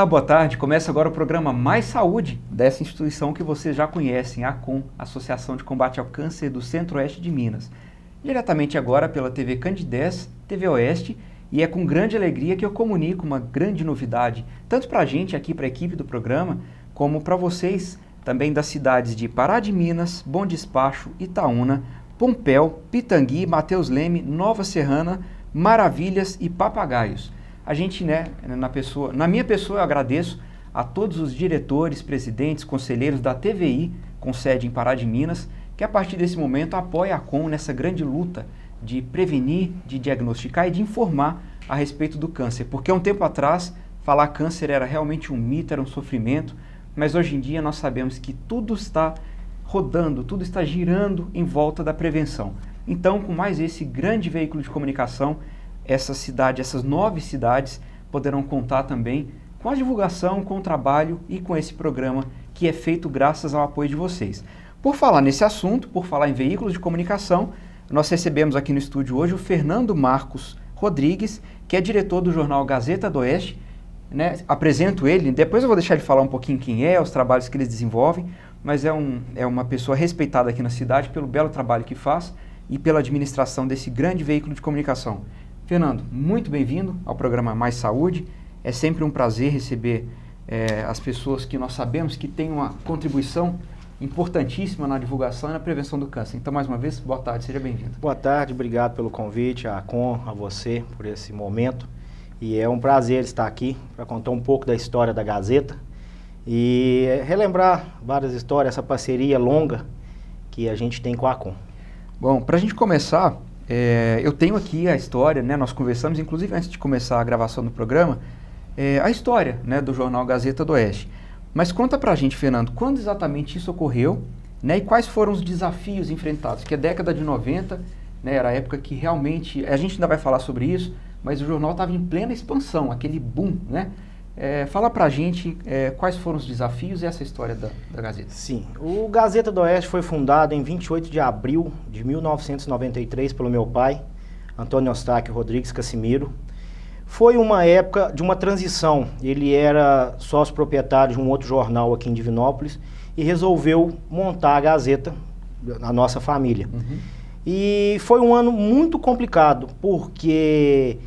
Olá, boa tarde. Começa agora o programa Mais Saúde dessa instituição que vocês já conhecem, a ACOM, Associação de Combate ao Câncer do Centro-Oeste de Minas. Diretamente agora pela TV Candidez, TV Oeste, e é com grande alegria que eu comunico uma grande novidade, tanto para a gente aqui, para a equipe do programa, como para vocês também das cidades de Pará de Minas, Bom Despacho, Itaúna, Pompéu, Pitangui, Mateus Leme, Nova Serrana, Maravilhas e Papagaios. A gente, na minha pessoa, eu agradeço a todos os diretores, presidentes, conselheiros da TVI, com sede em Pará de Minas, que a partir desse momento apoia a ACOM nessa grande luta de prevenir, de diagnosticar e de informar a respeito do câncer. Porque um tempo atrás, falar câncer era realmente um mito, era um sofrimento, mas hoje em dia nós sabemos que tudo está rodando, tudo está girando em volta da prevenção. Então, com mais esse grande veículo de comunicação, essas 9 cidades poderão contar também com a divulgação, com o trabalho e com esse programa que é feito graças ao apoio de vocês. Por falar nesse assunto, por falar em veículos de comunicação, nós recebemos aqui no estúdio hoje o Fernando Marcos Rodrigues, que é diretor do jornal Gazeta do Oeste. Apresento ele, depois eu vou deixar ele falar um pouquinho quem é, os trabalhos que eles desenvolvem, mas é uma pessoa respeitada aqui na cidade pelo belo trabalho que faz e pela administração desse grande veículo de comunicação. Fernando, muito bem-vindo ao programa Mais Saúde. É sempre um prazer receber as pessoas que nós sabemos que têm uma contribuição importantíssima na divulgação e na prevenção do câncer. Então, mais uma vez, boa tarde, seja bem-vindo. Boa tarde, obrigado pelo convite, a ACOM, a você, por esse momento. E é um prazer estar aqui para contar um pouco da história da Gazeta e relembrar várias histórias, essa parceria longa que a gente tem com a ACOM. Bom, para a gente começar, eu tenho aqui a história, nós conversamos, inclusive antes de começar a gravação do programa, a história do jornal Gazeta do Oeste. Mas conta pra gente, Fernando, quando exatamente isso ocorreu, e quais foram os desafios enfrentados? Que a década de 90, era a época que realmente, a gente ainda vai falar sobre isso, mas o jornal estava em plena expansão, aquele boom, fala pra gente quais foram os desafios e essa história da Gazeta. Sim, o Gazeta do Oeste foi fundado em 28 de abril de 1993 pelo meu pai, Antônio Eustáquio Rodrigues Cassimiro. Foi uma época de uma transição, ele era sócio proprietário de um outro jornal aqui em Divinópolis e resolveu montar a Gazeta, a nossa família. Uhum. E foi um ano muito complicado, porque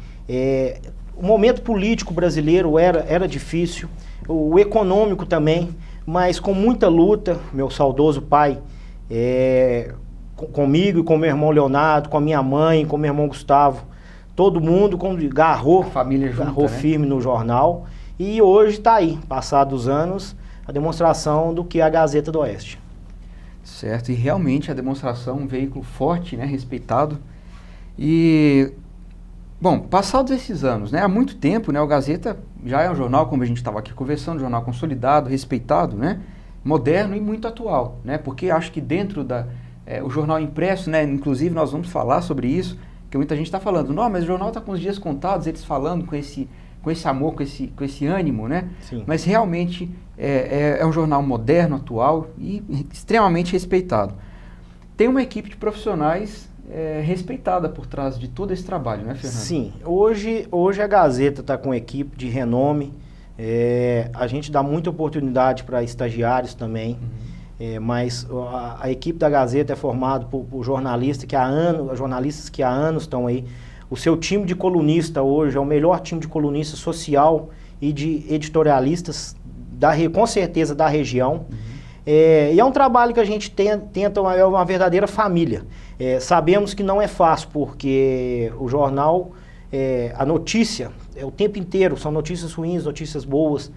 o momento político brasileiro era difícil, o econômico também, mas com muita luta. Meu saudoso pai, comigo e com meu irmão Leonardo, com a minha mãe, com meu irmão Gustavo, todo mundo agarrou firme no jornal. E hoje está aí, passados anos, a demonstração do que é a Gazeta do Oeste. Certo, e realmente a demonstração, um veículo forte, respeitado. E, bom, passados esses anos, há muito tempo, o Gazeta já é um jornal, como a gente estava aqui conversando, um jornal consolidado, respeitado, moderno e muito atual, porque acho que dentro o jornal impresso, inclusive nós vamos falar sobre isso, que muita gente está falando, não, mas o jornal está com os dias contados, eles falando com esse amor, com esse ânimo, Sim. Mas realmente é um jornal moderno, atual e extremamente respeitado. Tem uma equipe de profissionais respeitada por trás de todo esse trabalho, Fernando? Sim, hoje a Gazeta está com uma equipe de renome, a gente dá muita oportunidade para estagiários também. Uhum. Mas a equipe da Gazeta é formada por jornalistas que há anos estão aí. O seu time de colunista hoje é o melhor time de colunista social e de editorialistas, com certeza, da região. Uhum. E é um trabalho que a gente tenta, é uma verdadeira família. Sabemos que não é fácil, porque o jornal, a notícia, o tempo inteiro, são notícias ruins, notícias boas.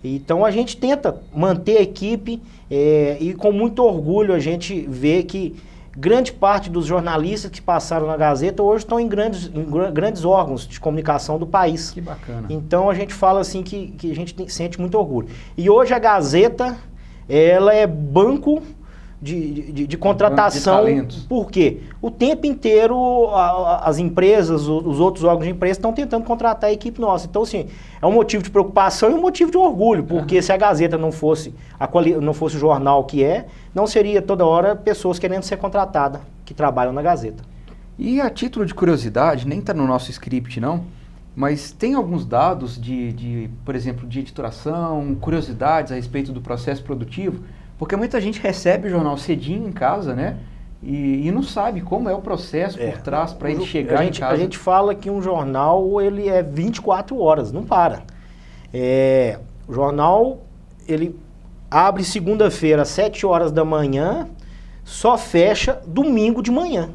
Então a gente tenta manter a equipe e com muito orgulho a gente vê que grande parte dos jornalistas que passaram na Gazeta hoje estão em grandes órgãos de comunicação do país. Que bacana. Então a gente fala assim que a gente sente muito orgulho. E hoje a Gazeta, ela é banco de contratação. Por quê? O tempo inteiro as empresas, os outros órgãos de imprensa estão tentando contratar a equipe nossa. Então, assim, é um motivo de preocupação e um motivo de orgulho, porque se a Gazeta não fosse o jornal que não seria toda hora pessoas querendo ser contratadas que trabalham na Gazeta. E a título de curiosidade, nem está no nosso script não, Mas tem alguns dados por exemplo, de editoração, curiosidades a respeito do processo produtivo? Porque muita gente recebe o jornal cedinho em casa, né? E não sabe como é o processo por trás para ele chegar em casa. A gente fala que um jornal ele é 24 horas, não para. O jornal ele abre segunda-feira às 7 horas da manhã, só fecha domingo de manhã.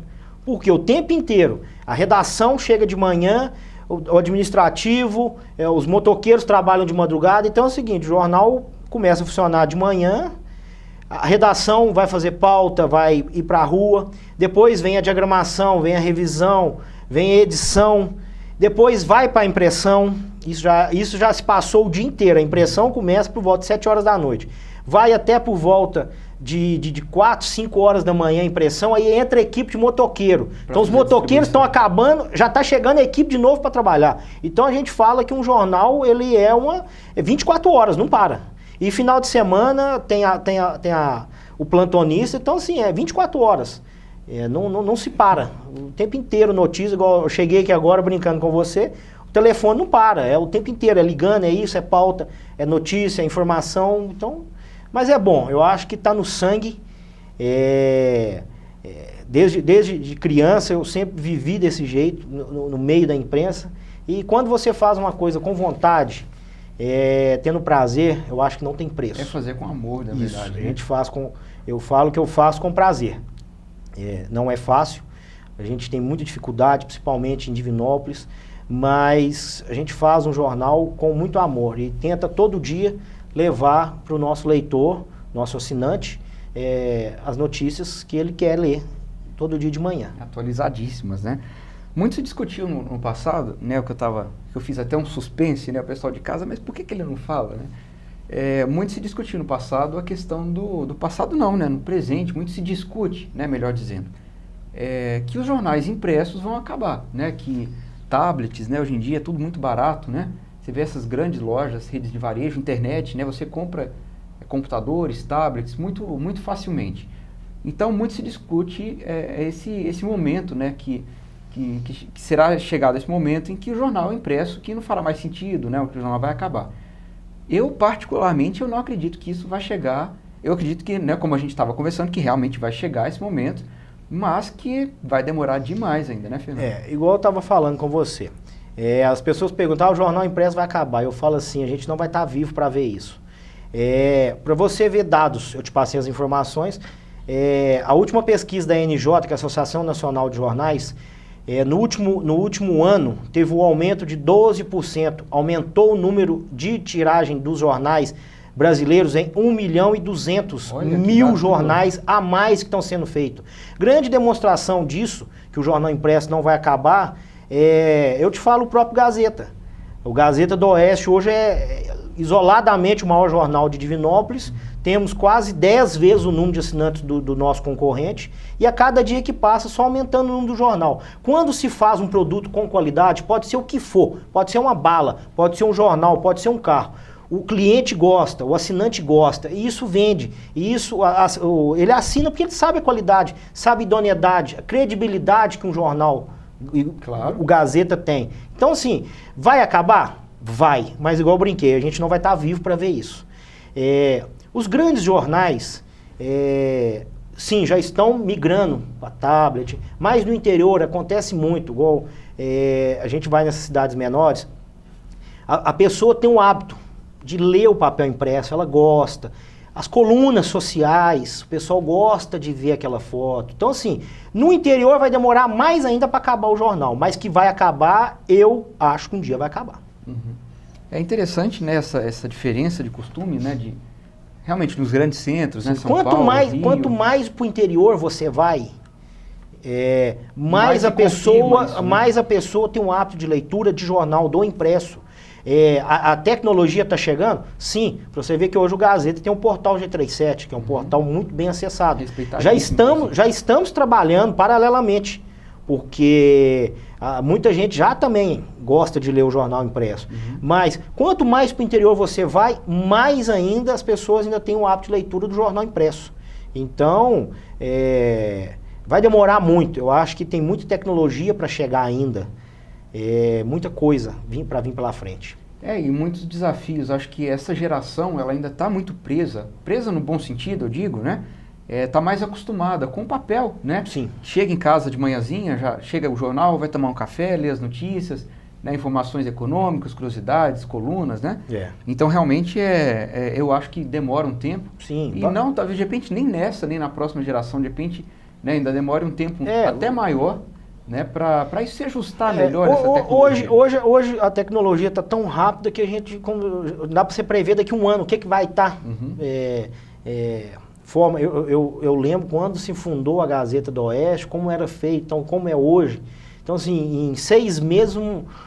Porque o tempo inteiro, a redação chega de manhã, o administrativo, os motoqueiros trabalham de madrugada. Então é o seguinte, o jornal começa a funcionar de manhã, a redação vai fazer pauta, vai ir para a rua, depois vem a diagramação, vem a revisão, vem a edição, depois vai para a impressão. Isso já se passou o dia inteiro. A impressão começa por volta de 7 horas da noite. Vai até por volta de 4, 5 horas da manhã a impressão, aí entra a equipe de motoqueiro. Então os motoqueiros estão acabando, já está chegando a equipe de novo para trabalhar. Então a gente fala que um jornal ele é 24 horas, não para. E final de semana tem o plantonista, então assim, 24 horas. Não se para. O tempo inteiro notícia, igual eu cheguei aqui agora brincando com você, o telefone não para, é o tempo inteiro, é ligando, é isso, é pauta, é notícia, é informação, então... Mas é bom, eu acho que está no sangue. Desde criança eu sempre vivi desse jeito, no meio da imprensa. E quando você faz uma coisa com vontade, tendo prazer, eu acho que não tem preço. É fazer com amor, na verdade. A gente faz eu falo que eu faço com prazer. Não é fácil, a gente tem muita dificuldade, principalmente em Divinópolis, mas a gente faz um jornal com muito amor e tenta todo dia levar para o nosso leitor, nosso assinante, as notícias que ele quer ler todo dia de manhã. Atualizadíssimas, né? Muito se discutiu no passado, né, que eu fiz até um suspense, né, o pessoal de casa, mas por que ele não fala, né? Muito se discutiu no passado a questão do passado não, né, no presente, muito se discute, né, melhor dizendo, que os jornais impressos vão acabar, né, que tablets, né, hoje em dia é tudo muito barato, né? Você vê essas grandes lojas, redes de varejo, internet, né? Você compra computadores, tablets, muito, muito facilmente. Então, muito se discute esse momento, né? Que será chegado esse momento em que o jornal impresso, que não fará mais sentido, né? Que o jornal vai acabar. Eu, particularmente, eu não acredito que isso vai chegar. Eu acredito que, né, como a gente estava conversando, que realmente vai chegar esse momento, mas que vai demorar demais ainda, né, Fernando? Igual eu estava falando com você. As pessoas perguntam, o jornal impresso vai acabar. Eu falo assim, a gente não vai estar vivo para ver isso. Para você ver dados, eu te passei as informações. A última pesquisa da NJ, que é a Associação Nacional de Jornais, no último ano teve um aumento de 12%. Aumentou o número de tiragem dos jornais brasileiros em 1.200.000 jornais a mais que estão sendo feitos. Grande demonstração disso, que o jornal impresso não vai acabar, eu te falo o próprio Gazeta. O Gazeta do Oeste hoje é isoladamente o maior jornal de Divinópolis. Temos quase 10 vezes o número de assinantes do nosso concorrente. E a cada dia que passa, só aumentando o número do jornal. Quando se faz um produto com qualidade, pode ser o que for. Pode ser uma bala, pode ser um jornal, pode ser um carro. O cliente gosta, o assinante gosta, e isso vende. E isso ele assina porque ele sabe a qualidade, sabe a idoneidade, a credibilidade que um jornal... Claro. O Gazeta tem. Então, assim, vai acabar? Vai. Mas igual eu brinquei, a gente não vai estar vivo para ver isso. Os grandes jornais, sim, já estão migrando para tablet, mas no interior acontece muito, igual a gente vai nessas cidades menores, a pessoa tem um hábito de ler o papel impresso, ela gosta. As colunas sociais, o pessoal gosta de ver aquela foto. Então, assim, no interior vai demorar mais ainda para acabar o jornal, mas que vai acabar, eu acho que um dia vai acabar. Uhum. É interessante, né, essa diferença de costume, né, realmente nos grandes centros, né, São Paulo, Rio. Quanto mais para o interior você vai, mais a pessoa tem um hábito de leitura de jornal do impresso. A tecnologia está chegando? Sim, para você ver que hoje o Gazeta tem um portal G37, que é um portal muito bem acessado. Já estamos trabalhando paralelamente, porque muita gente já também gosta de ler o jornal impresso. Mas quanto mais para o interior você vai, mais ainda as pessoas ainda têm o hábito de leitura do jornal impresso. Então, vai demorar muito. Eu acho que tem muita tecnologia para chegar ainda. muita coisa para vir pela frente. E muitos desafios. Acho que essa geração ela ainda está muito presa no bom sentido, eu digo, né? Está mais acostumada com o papel, né? Sim. Chega em casa de manhãzinha, já chega o jornal, vai tomar um café, lê as notícias, né? Informações econômicas, curiosidades, colunas, né? Então, realmente, eu acho que demora um tempo. Sim. E não, de repente, nem nessa, nem na próxima geração, de repente, né, ainda demora um tempo até maior, né, para isso se ajustar melhor essa tecnologia. Hoje a tecnologia está tão rápida que a gente dá para você prever daqui a um ano o que vai estar. Eu lembro quando se fundou a Gazeta do Oeste, como era feito, então como é hoje. Então, assim, em 6 meses,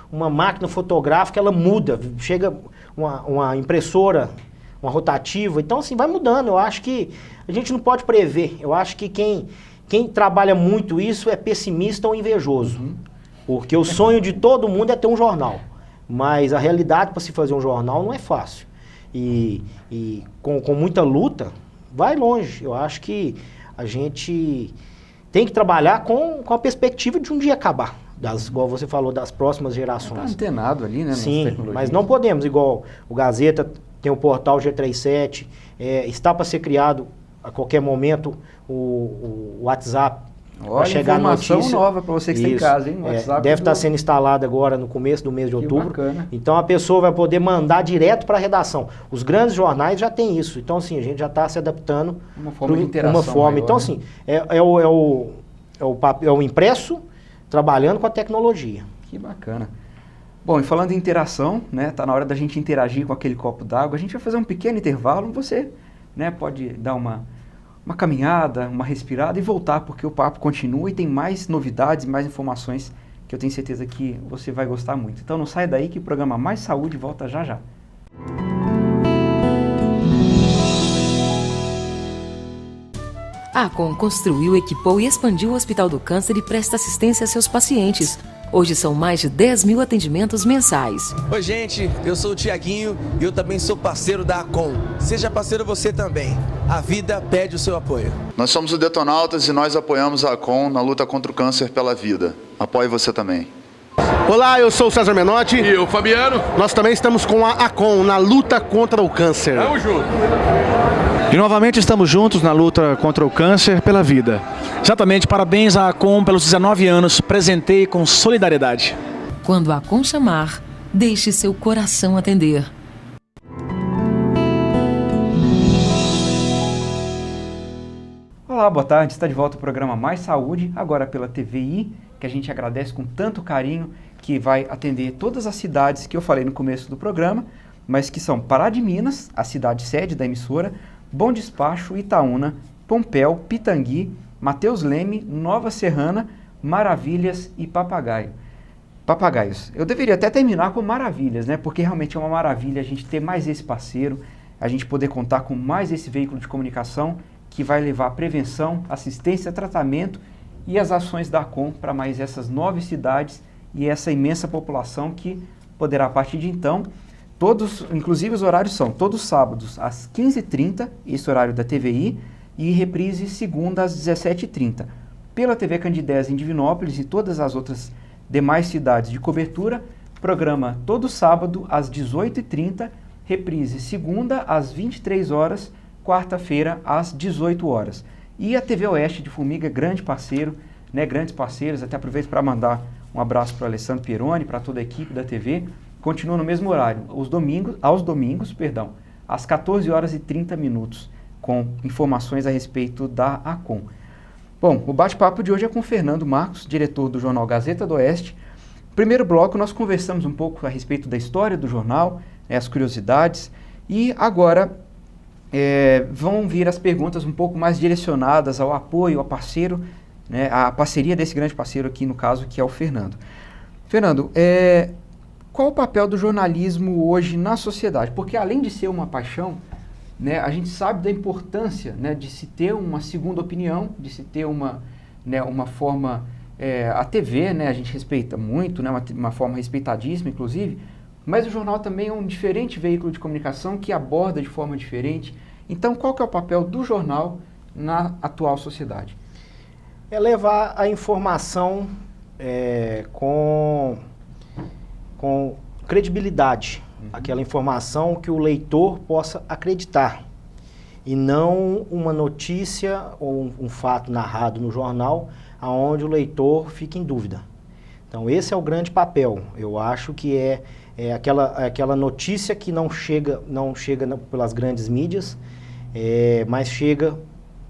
uma máquina fotográfica, ela muda. Chega uma impressora, uma rotativa. Então, assim, vai mudando. Eu acho que a gente não pode prever. Eu acho que quem trabalha muito isso é pessimista ou invejoso. Porque o sonho de todo mundo é ter um jornal. Mas a realidade para se fazer um jornal não é fácil. E com muita luta, vai longe. Eu acho que a gente tem que trabalhar com a perspectiva de um dia acabar. Igual você falou, das próximas gerações. Está antenado ali, né? Sim, mas não podemos. Igual o Gazeta tem o portal G37, está para ser criado a qualquer momento o WhatsApp. Olha, chegar informação nova para você que está em casa, hein? O WhatsApp deve estar sendo instalado agora no começo do mês de outubro. Bacana. Então a pessoa vai poder mandar direto para a redação. Os grandes jornais já têm isso. Então, assim, a gente já está se adaptando. Uma forma de interação maior, então, né? Assim, é o impresso trabalhando com a tecnologia. Que bacana. Bom, e falando em interação, né? Tá na hora da gente interagir com aquele copo d'água. A gente vai fazer um pequeno intervalo. Você, né, pode dar uma caminhada, uma respirada e voltar, porque o papo continua e tem mais novidades, mais informações que eu tenho certeza que você vai gostar muito. Então não sai daí que o programa Mais Saúde volta já já. A Acon construiu, equipou e expandiu o Hospital do Câncer e presta assistência a seus pacientes. Hoje são mais de 10 mil atendimentos mensais. Oi, gente, eu sou o Tiaguinho e eu também sou parceiro da Acon. Seja parceiro você também. A vida pede o seu apoio. Nós somos o Detonautas e nós apoiamos a Acon na luta contra o câncer pela vida. Apoie você também. Olá, eu sou o César Menotti. E eu, Fabiano. Nós também estamos com a Acon na luta contra o câncer. Tamo junto. E novamente estamos juntos na luta contra o câncer pela vida. Exatamente, parabéns à Acon pelos 19 anos, presentei com solidariedade. Quando a Acon chamar, deixe seu coração atender. Olá, boa tarde, está de volta o programa Mais Saúde, agora pela TVI, que a gente agradece com tanto carinho, que vai atender todas as cidades que eu falei no começo do programa, mas que são Pará de Minas, a cidade sede da emissora, Bom Despacho, Itaúna, Pompéu, Pitangui, Mateus Leme, Nova Serrana, Maravilhas e Papagaios. Eu deveria até terminar com Maravilhas, né? Porque realmente é uma maravilha a gente ter mais esse parceiro, a gente poder contar com mais esse veículo de comunicação que vai levar prevenção, assistência, tratamento e as ações da Acon para mais essas 9 cidades e essa imensa população que poderá, a partir de então, todos, inclusive os horários são todos sábados às 15h30, esse horário da TVI, e reprise segunda às 17h30. Pela TV Candidez em Divinópolis e todas as outras demais cidades de cobertura, programa todo sábado às 18h30, reprise segunda às 23h, quarta-feira às 18h. E a TV Oeste de Formiga, grande parceiro, né, grandes parceiros, até aproveito para mandar um abraço para o Alessandro Pieroni, para toda a equipe da TV, continua no mesmo horário, aos domingos, às 14h30, com informações a respeito da Acon. Bom, o bate-papo de hoje é com Fernando Marcos, diretor do jornal Gazeta do Oeste. No primeiro bloco nós conversamos um pouco a respeito da história do jornal, as curiosidades, e agora vão vir as perguntas um pouco mais direcionadas ao apoio, ao parceiro, né, a parceria desse grande parceiro aqui, no caso, que é o Fernando. Fernando, qual o papel do jornalismo hoje na sociedade? Porque além de ser uma paixão, né, a gente sabe da importância, né, de se ter uma segunda opinião, de se ter uma forma... a TV, né, a gente respeita muito, né, uma forma respeitadíssima, inclusive, mas o jornal também é um diferente veículo de comunicação que aborda de forma diferente. Então, qual que é o papel do jornal na atual sociedade? É levar a informação com com credibilidade, aquela informação que o leitor possa acreditar, e não uma notícia ou um fato narrado no jornal aonde o leitor fica em dúvida. Então esse é o grande papel. Eu acho que é aquela notícia que não chega pelas grandes mídias, mas chega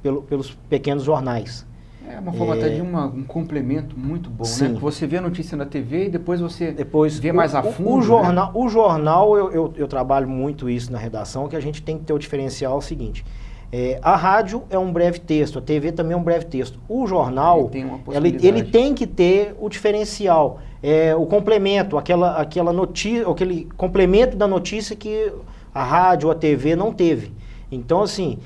pelos pequenos jornais. É uma forma até de um complemento muito bom, sim, né? Que você vê a notícia na TV e depois você vê o, mais a fundo. O jornal eu trabalho muito isso na redação, que a gente tem que ter o diferencial seguinte. A rádio é um breve texto, a TV também é um breve texto. O jornal, ele tem que ter o diferencial, o complemento, aquela notícia, aquele complemento da notícia que a rádio ou a TV não teve. Então, assim,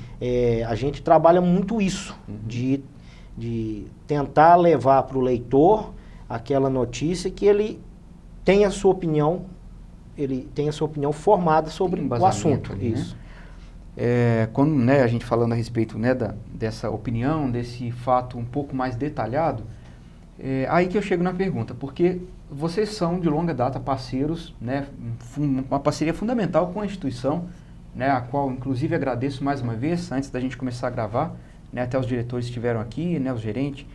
a gente trabalha muito isso, de tentar levar para o leitor aquela notícia que ele tenha a sua opinião, formada sobre o assunto. Ali, isso. Né? Quando a gente falando a respeito dessa opinião, desse fato um pouco mais detalhado, aí que eu chego na pergunta, porque vocês são de longa data parceiros, né, uma parceria fundamental com a instituição, né, a qual inclusive agradeço mais uma vez, antes da gente começar a gravar, né, até os diretores estiveram aqui, né, os gerentes,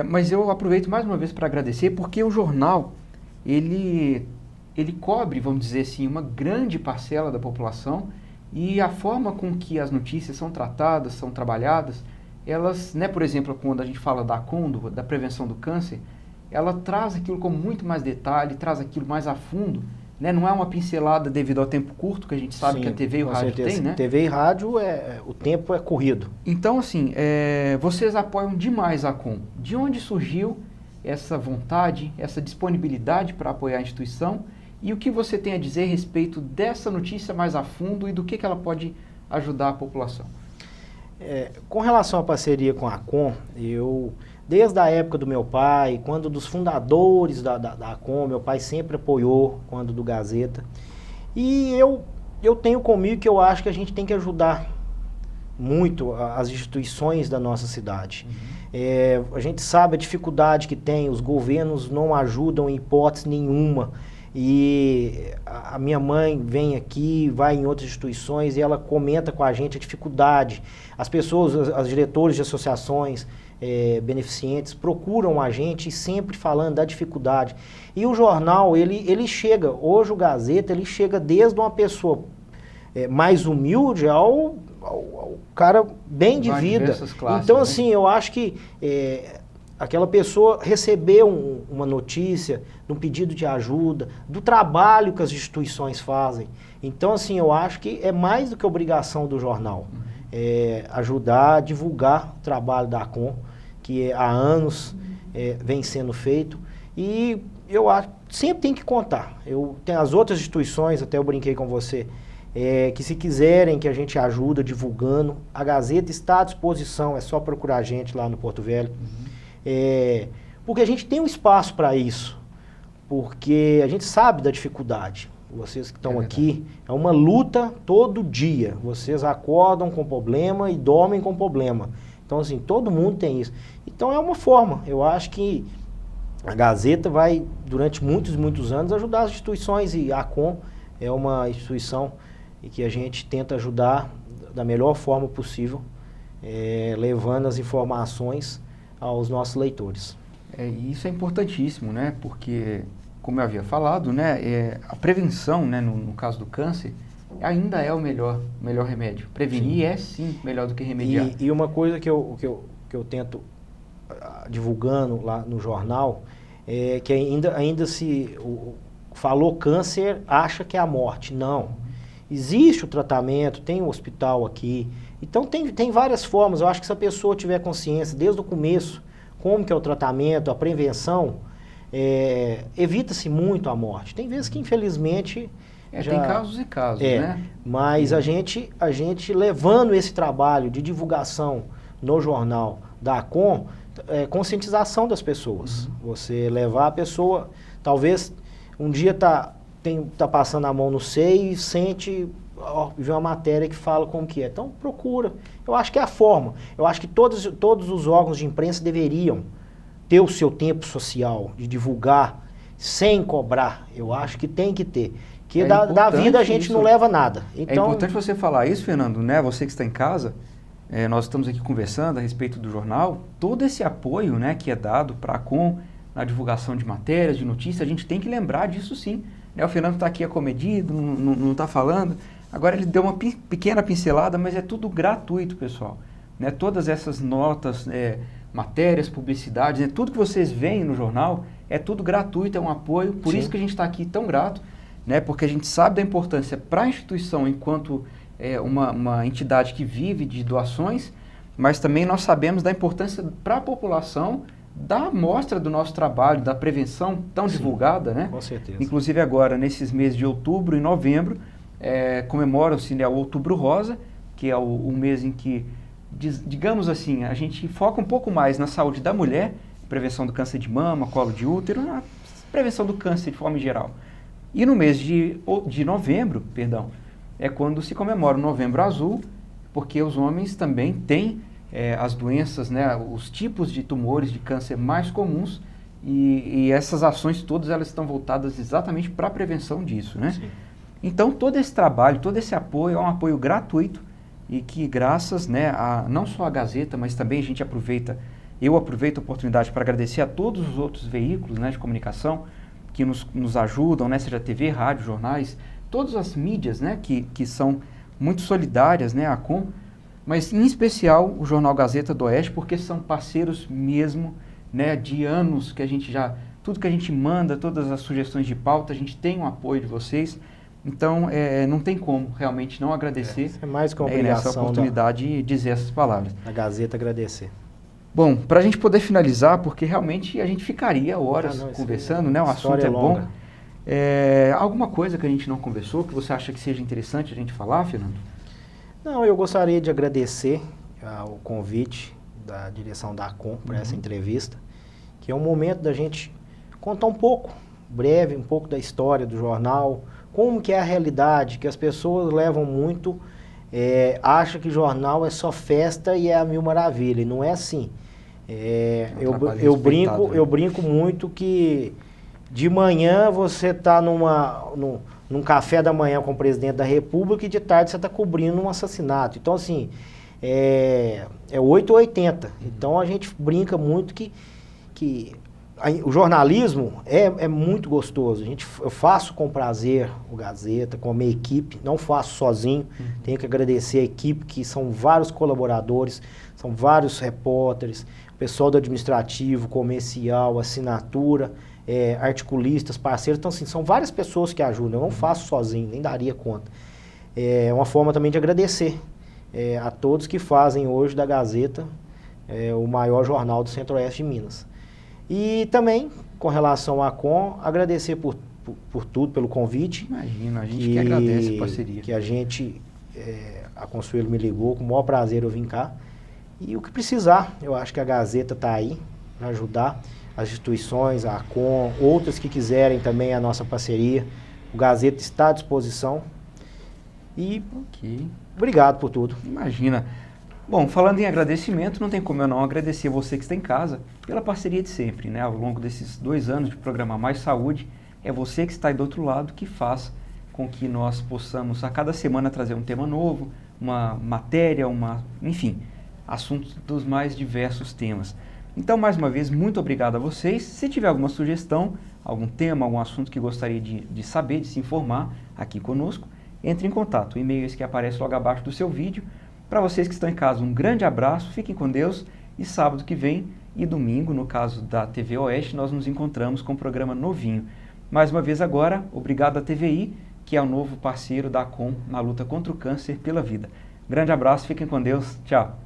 mas eu aproveito mais uma vez para agradecer, porque o jornal, ele cobre, vamos dizer assim, uma grande parcela da população, e a forma com que as notícias são tratadas, são trabalhadas, elas, né, por exemplo, quando a gente fala da ACOM, da prevenção do câncer, ela traz aquilo com muito mais detalhe, traz aquilo mais a fundo, né? Não é uma pincelada devido ao tempo curto, que a gente sabe que a TV e o rádio tem, né? TV e rádio, o tempo é corrido. Então, assim, vocês apoiam demais a ACOM. De onde surgiu essa vontade, essa disponibilidade para apoiar a instituição? E o que você tem a dizer a respeito dessa notícia mais a fundo e do que ela pode ajudar a população? Com relação à parceria com a ACOM, desde a época do meu pai, quando dos fundadores da ACOM, meu pai sempre apoiou, quando do Gazeta. E eu tenho comigo que eu acho que a gente tem que ajudar muito as instituições da nossa cidade. A gente sabe a dificuldade que tem, os governos não ajudam em hipótese nenhuma. E a minha mãe vem aqui, vai em outras instituições e ela comenta com a gente a dificuldade. As pessoas, os diretores de associações beneficentes procuram a gente sempre falando da dificuldade. E o jornal, ele chega, hoje o Gazeta, ele chega desde uma pessoa mais humilde ao cara bem de vida. Classes, então, né? assim, eu acho que aquela pessoa recebeu uma notícia, de um pedido de ajuda, do trabalho que as instituições fazem. Então, assim, eu acho que é mais do que obrigação do jornal. Ajudar a divulgar o trabalho da ACOM, que há anos vem sendo feito. E eu acho que sempre tem que contar. Tem as outras instituições, até eu brinquei com você, que se quiserem que a gente ajuda divulgando, a Gazeta está à disposição, é só procurar a gente lá no Porto Velho. Porque a gente tem um espaço para isso, porque a gente sabe da dificuldade. Vocês que estão aqui, é uma luta todo dia. Vocês acordam com problema e dormem com problema. Então, assim, todo mundo tem isso. Então, é uma forma. Eu acho que a Gazeta vai, durante muitos, muitos anos, ajudar as instituições. E a ACOM é uma instituição em que a gente tenta ajudar da melhor forma possível, levando as informações aos nossos leitores. E isso é importantíssimo, né? Porque, como eu havia falado, né, a prevenção, né, no caso do câncer, ainda é o melhor remédio. Prevenir sim melhor do que remediar. E uma coisa que eu tento divulgando lá no jornal é que ainda se falou câncer, acha que é a morte. Não. Existe o tratamento, tem um hospital aqui. Então tem várias formas. Eu acho que se a pessoa tiver consciência desde o começo, como que é o tratamento, a prevenção, evita-se muito a morte. Tem vezes que, infelizmente... tem casos e casos, né? Mas a gente levando esse trabalho de divulgação no jornal da ACOM, conscientização das pessoas. Você levar a pessoa, talvez um dia tá passando a mão no seio e sente, vê uma matéria que fala como que é. Então procura. Eu acho que é a forma. Eu acho que todos os órgãos de imprensa deveriam ter o seu tempo social de divulgar sem cobrar. Eu acho que tem que ter. Que É da vida a gente isso. não leva nada. É Então, importante você falar isso, Fernando, né? Você que está em casa, nós estamos aqui conversando a respeito do jornal, todo esse apoio, né, que é dado para a ACOM na divulgação de matérias, de notícias, a gente tem que lembrar disso sim. Né? O Fernando está aqui acomedido, não está falando. Agora ele deu uma pequena pincelada, mas é tudo gratuito, pessoal. Né? Todas essas notas, matérias, publicidades, né? Tudo que vocês veem no jornal é tudo gratuito, é um apoio. Por Sim. isso que a gente está aqui tão grato, né? Porque a gente sabe da importância para a instituição enquanto uma entidade que vive de doações, mas também nós sabemos da importância para a população da amostra do nosso trabalho, da prevenção tão Sim, divulgada, né? com certeza. Inclusive agora, nesses meses de outubro e novembro, comemoram-se, né, o Outubro Rosa, que é o mês em que, digamos assim, a gente foca um pouco mais na saúde da mulher, prevenção do câncer de mama, colo de útero, na prevenção do câncer de forma geral. E no mês de novembro, perdão, é quando se comemora o Novembro Azul, porque os homens também têm as doenças, né, os tipos de tumores de câncer mais comuns, e essas ações todas elas estão voltadas exatamente para a prevenção disso, né? Sim. Então todo esse trabalho, todo esse apoio é um apoio gratuito e que graças, né, não só a Gazeta, mas também eu aproveito a oportunidade para agradecer a todos os outros veículos, né, de comunicação que nos ajudam, né, seja TV, rádio, jornais, todas as mídias, né, que são muito solidárias, né, a ACOM, mas em especial o Jornal Gazeta do Oeste, porque são parceiros mesmo, né, de anos que a gente tudo que a gente manda, todas as sugestões de pauta, a gente tem um apoio de vocês. Então, não tem como realmente não agradecer é mais que uma nessa obrigação oportunidade de dizer essas palavras. da Gazeta agradecer. Bom, para a gente poder finalizar, porque realmente a gente ficaria horas não, isso conversando, né? O assunto história é bom. longa. Alguma coisa que a gente não conversou, que você acha que seja interessante a gente falar, Fernando? Não, eu gostaria de agradecer o convite da direção da ACOM para essa entrevista, que é um momento da gente contar um pouco, breve, um pouco da história do jornal, como que é a realidade, que as pessoas levam muito, acham que jornal é só festa e é a mil maravilha, e não é assim. Eu brinco muito que de manhã você está num café da manhã com o presidente da República e de tarde você está cobrindo um assassinato. Então, assim, é 8 ou 80. Então, a gente brinca muito que o jornalismo é muito gostoso. Eu faço com prazer o Gazeta, com a minha equipe, não faço sozinho. Tenho que agradecer a equipe, que são vários colaboradores, são vários repórteres, pessoal do administrativo, comercial, assinatura, articulistas, parceiros. Então, assim, são várias pessoas que ajudam. Eu não faço sozinho, nem daria conta. É uma forma também de agradecer a todos que fazem hoje da Gazeta o maior jornal do Centro-Oeste de Minas. E também, com relação à ACOM, agradecer por tudo, pelo convite. Imagina, a gente que agradece a parceria. Que a Consuelo me ligou, com o maior prazer eu vim cá. E o que precisar, eu acho que a Gazeta está aí para ajudar as instituições, a ACOM, outras que quiserem também a nossa parceria. O Gazeta está à disposição. E obrigado por tudo. Imagina. Bom, falando em agradecimento, não tem como eu não agradecer você que está em casa pela parceria de sempre, né? Ao longo desses 2 anos de programa Mais Saúde, é você que está aí do outro lado que faz com que nós possamos a cada semana trazer um tema novo, uma matéria, enfim, assuntos dos mais diversos temas. Então, mais uma vez, muito obrigado a vocês. Se tiver alguma sugestão, algum tema, algum assunto que gostaria de saber, de se informar aqui conosco, entre em contato. O e-mail é esse que aparece logo abaixo do seu vídeo. Para vocês que estão em casa, um grande abraço, fiquem com Deus e sábado que vem e domingo, no caso da TV Oeste, nós nos encontramos com um programa novinho. Mais uma vez agora, obrigado à TVI, que é o novo parceiro da ACOM na luta contra o câncer pela vida. Grande abraço, fiquem com Deus, tchau.